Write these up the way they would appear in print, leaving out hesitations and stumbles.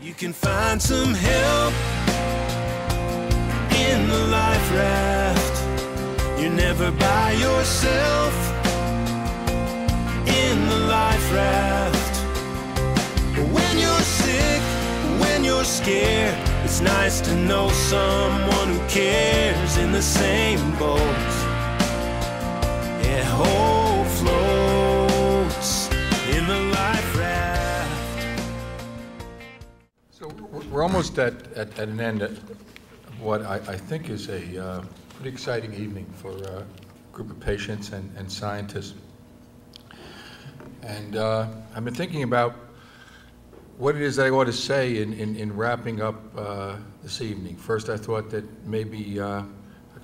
You can find some help in the Life Raft. You're never by yourself in the Life Raft. When you're sick, when you're scared, it's nice to know someone who cares in the same boat. Yeah, hope floats in the Life Raft. So we're almost at an end of what I think is a pretty exciting evening for a group of patients and scientists. And I've been thinking about what it is that I ought to say in wrapping up this evening. First, I thought that maybe I'd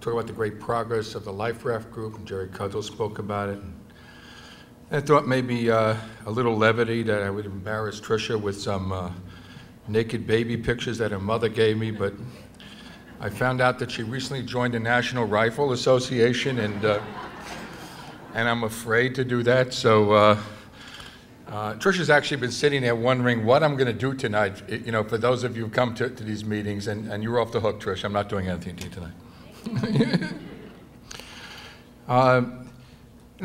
talk about the great progress of the Life Raft Group, and Jerry Cudgel spoke about it. And I thought maybe a little levity, that I would embarrass Tricia with some naked baby pictures that her mother gave me, but I found out that she recently joined the National Rifle Association, and I'm afraid to do that. So Tricia's actually been sitting there wondering what I'm going to do tonight. You know, for those of you who come to these meetings, and you're off the hook, Tricia. I'm not doing anything to you tonight. And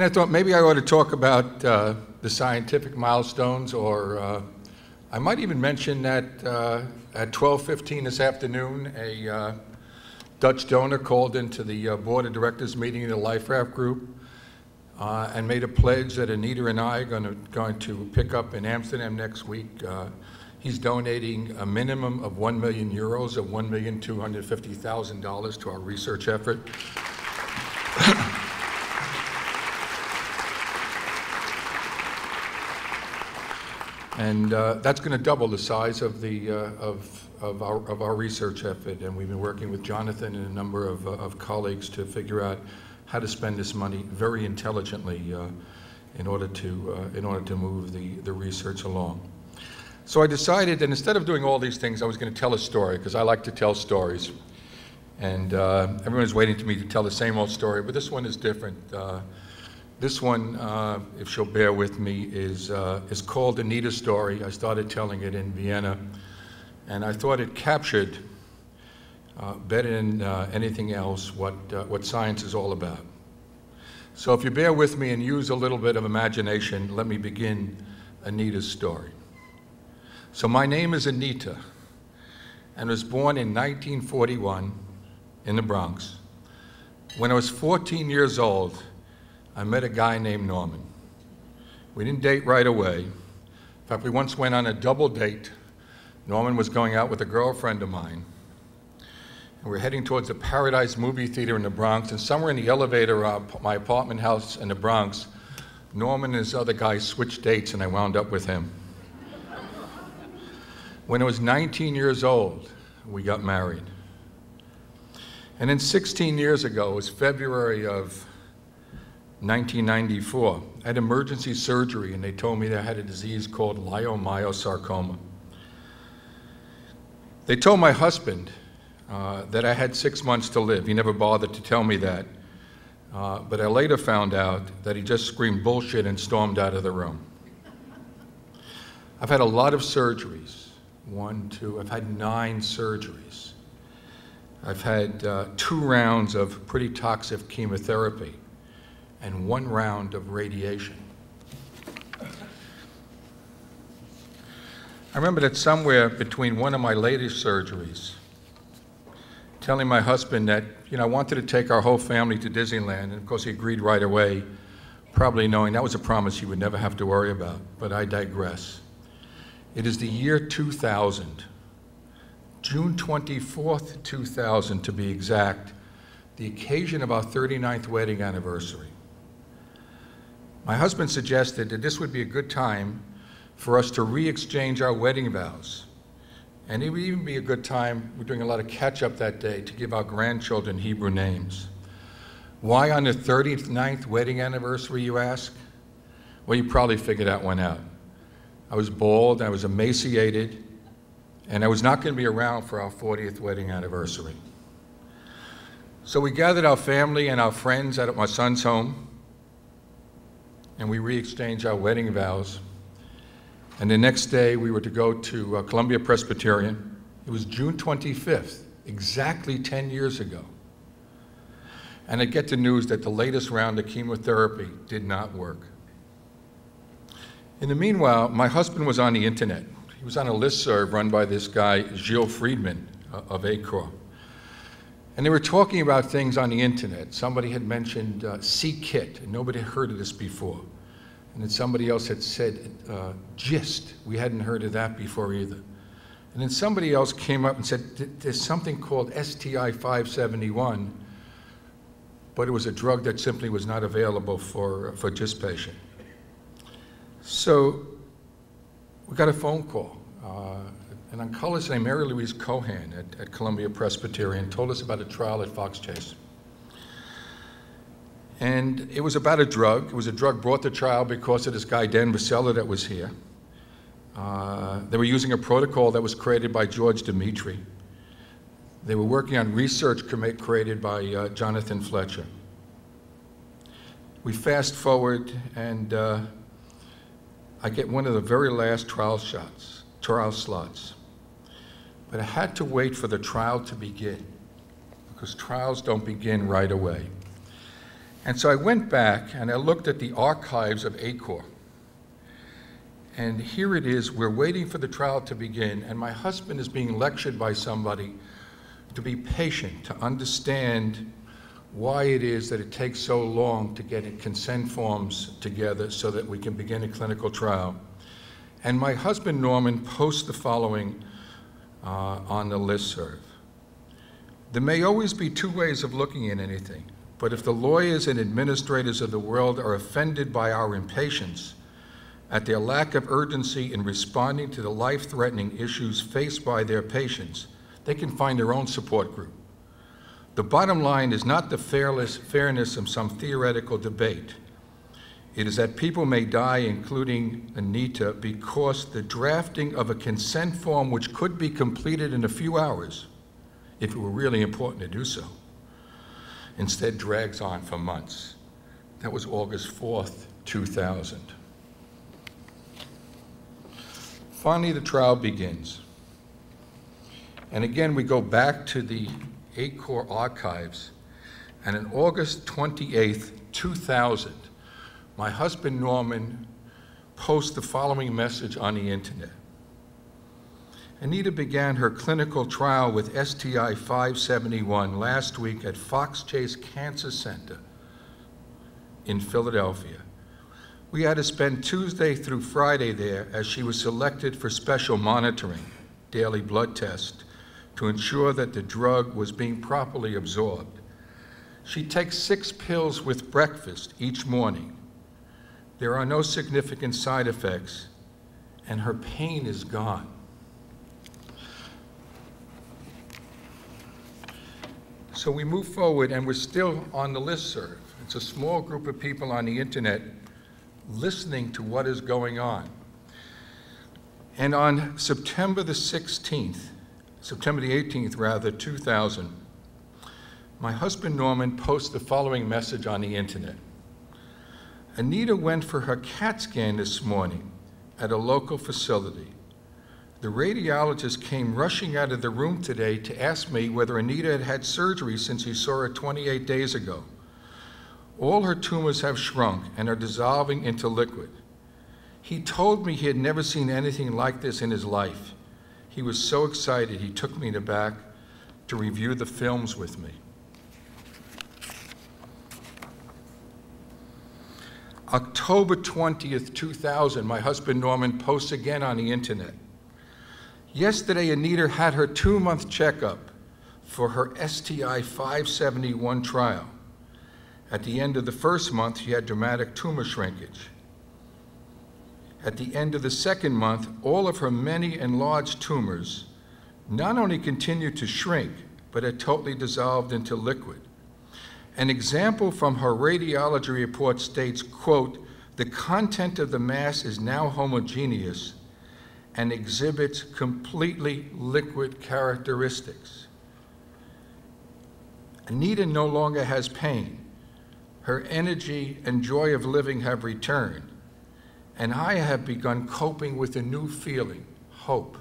I thought maybe I ought to talk about the scientific milestones, or I might even mention that at 12:15 this afternoon, a Dutch donor called into the board of directors meeting of the Life Raft Group and made a pledge that Anita and I are going to pick up in Amsterdam next week. He's donating a minimum of €1 million, of $1,250,000 to our research effort. And that's going to double the size of the of our research effort. And we've been working with Jonathan and a number of colleagues to figure out how to spend this money very intelligently in order to move the research along. So I decided that instead of doing all these things, I was going to tell a story, because I like to tell stories. And everyone's waiting for me to tell the same old story, but this one is different. This one, if she'll bear with me, is called Anita's Story. I started telling it in Vienna, and I thought it captured better than anything else what science is all about. So if you bear with me and use a little bit of imagination, let me begin Anita's story. So my name is Anita, and was born in 1941 in the Bronx. When I was 14 years old, I met a guy named Norman. We didn't date right away. In fact, we once went on a double date. Norman was going out with a girlfriend of mine. And we were heading towards the Paradise movie theater in the Bronx, and somewhere in the elevator of my apartment house in the Bronx, Norman and this other guy switched dates, and I wound up with him. When I was 19 years old, we got married. And then 16 years ago, it was February of 1994, I had emergency surgery, and they told me that I had a disease called leiomyosarcoma. They told my husband that I had 6 months to live. He never bothered to tell me that, but I later found out that he just screamed bullshit and stormed out of the room. I've had a lot of surgeries. I've had 9 surgeries. I've had 2 rounds of pretty toxic chemotherapy and 1 round of radiation. I remember that somewhere between one of my latest surgeries, telling my husband that, I wanted to take our whole family to Disneyland, and of course he agreed right away, probably knowing that was a promise he would never have to worry about, but I digress. It is the year 2000, June 24th, 2000 to be exact, the occasion of our 39th wedding anniversary. My husband suggested that this would be a good time for us to re-exchange our wedding vows. And it would even be a good time, we're doing a lot of catch-up that day, to give our grandchildren Hebrew names. Why on the 39th wedding anniversary, you ask? Well, you probably figured that one out. I was bald, I was emaciated, and I was not going to be around for our 40th wedding anniversary. So we gathered our family and our friends at my son's home, and we re-exchanged our wedding vows. And the next day, we were to go to Columbia Presbyterian. It was June 25th, exactly 10 years ago. And I get the news that the latest round of chemotherapy did not work. In the meanwhile, my husband was on the internet. He was on a listserv run by this guy, Gilles Friedman of ACOR. And they were talking about things on the internet. Somebody had mentioned C-Kit, and nobody had heard of this before. And then somebody else had said GIST. We hadn't heard of that before either. And then somebody else came up and said, there's something called STI 571, but it was a drug that simply was not available for GIST patient. So we got a phone call. An oncologist named Mary Louise Cohan at Columbia Presbyterian told us about a trial at Fox Chase. And it was about a drug. It was a drug brought to trial because of this guy, Dan Vasella, that was here. They were using a protocol that was created by George Dimitri. They were working on research created by Jonathan Fletcher. We fast forward, and I get one of the very last trial slots. But I had to wait for the trial to begin, because trials don't begin right away. And so I went back and I looked at the archives of ACOR. And here it is, we're waiting for the trial to begin, and my husband is being lectured by somebody to be patient, to understand why it is that it takes so long to get consent forms together so that we can begin a clinical trial. And my husband, Norman, posts the following on the listserv. There may always be two ways of looking at anything, but if the lawyers and administrators of the world are offended by our impatience, at their lack of urgency in responding to the life-threatening issues faced by their patients, they can find their own support group. The bottom line is not the fairness of some theoretical debate. It is that people may die, including Anita, because the drafting of a consent form which could be completed in a few hours, if it were really important to do so, instead drags on for months. That was August 4th, 2000. Finally, the trial begins. And again, we go back to the ACOR archives, and on August 28th, 2000, my husband, Norman, posts the following message on the internet. Anita began her clinical trial with STI 571 last week at Fox Chase Cancer Center in Philadelphia. We had to spend Tuesday through Friday there as she was selected for special monitoring, daily blood tests, to ensure that the drug was being properly absorbed. She takes 6 pills with breakfast each morning. There are no significant side effects, and her pain is gone. So we move forward, and we're still on the listserv. It's a small group of people on the internet listening to what is going on. And on September the 18th, 2000, my husband Norman posts the following message on the internet. Anita went for her CAT scan this morning at a local facility. The radiologist came rushing out of the room today to ask me whether Anita had had surgery since he saw her 28 days ago. All her tumors have shrunk and are dissolving into liquid. He told me he had never seen anything like this in his life. He was so excited he took me in the back to review the films with me. October 20th, 2000, my husband Norman posts again on the internet. Yesterday, Anita had her 2-month checkup for her STI 571 trial. At the end of the first month, she had dramatic tumor shrinkage. At the end of the second month, all of her many enlarged tumors not only continued to shrink, but had totally dissolved into liquid. An example from her radiology report states, quote, the content of the mass is now homogeneous and exhibits completely liquid characteristics. Anita no longer has pain. Her energy and joy of living have returned, and I have begun coping with a new feeling, hope.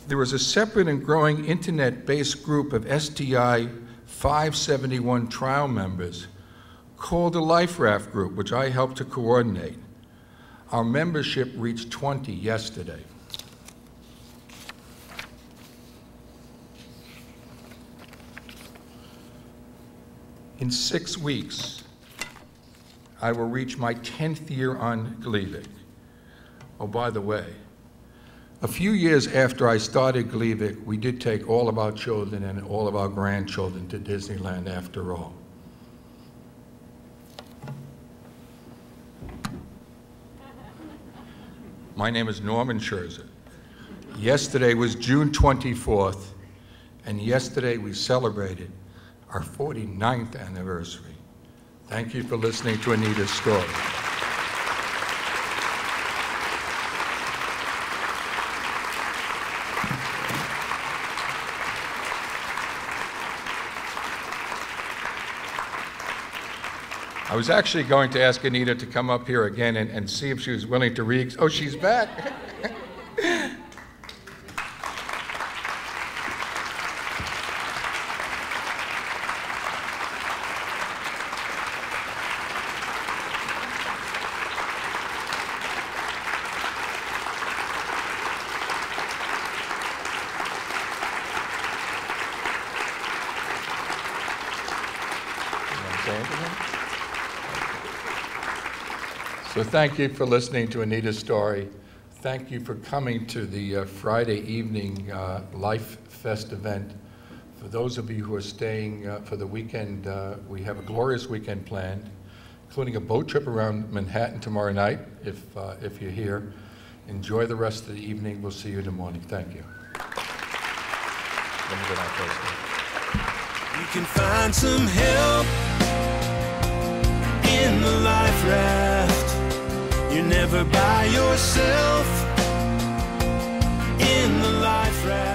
There is a separate and growing internet-based group of STI 571 trial members called the Life Raft Group, which I helped to coordinate. Our membership reached 20 yesterday. In 6 weeks, I will reach my 10th year on Gleevec. Oh, by the way, a few years after I started Gleevec, we did take all of our children and all of our grandchildren to Disneyland after all. My name is Norman Scherzer. Yesterday was June 24th, and yesterday we celebrated our 49th anniversary. Thank you for listening to Anita's story. I was actually going to ask Anita to come up here again and see if she was willing to read. Oh, she's back. So thank you for listening to Anita's story. Thank you for coming to the Friday evening Life Fest event. For those of you who are staying for the weekend, we have a glorious weekend planned, including a boat trip around Manhattan tomorrow night, if you're here. Enjoy the rest of the evening. We'll see you in the morning. Thank you. Let me get out first. You can find some help in the Life Raft. You're never by yourself in the Life Raft.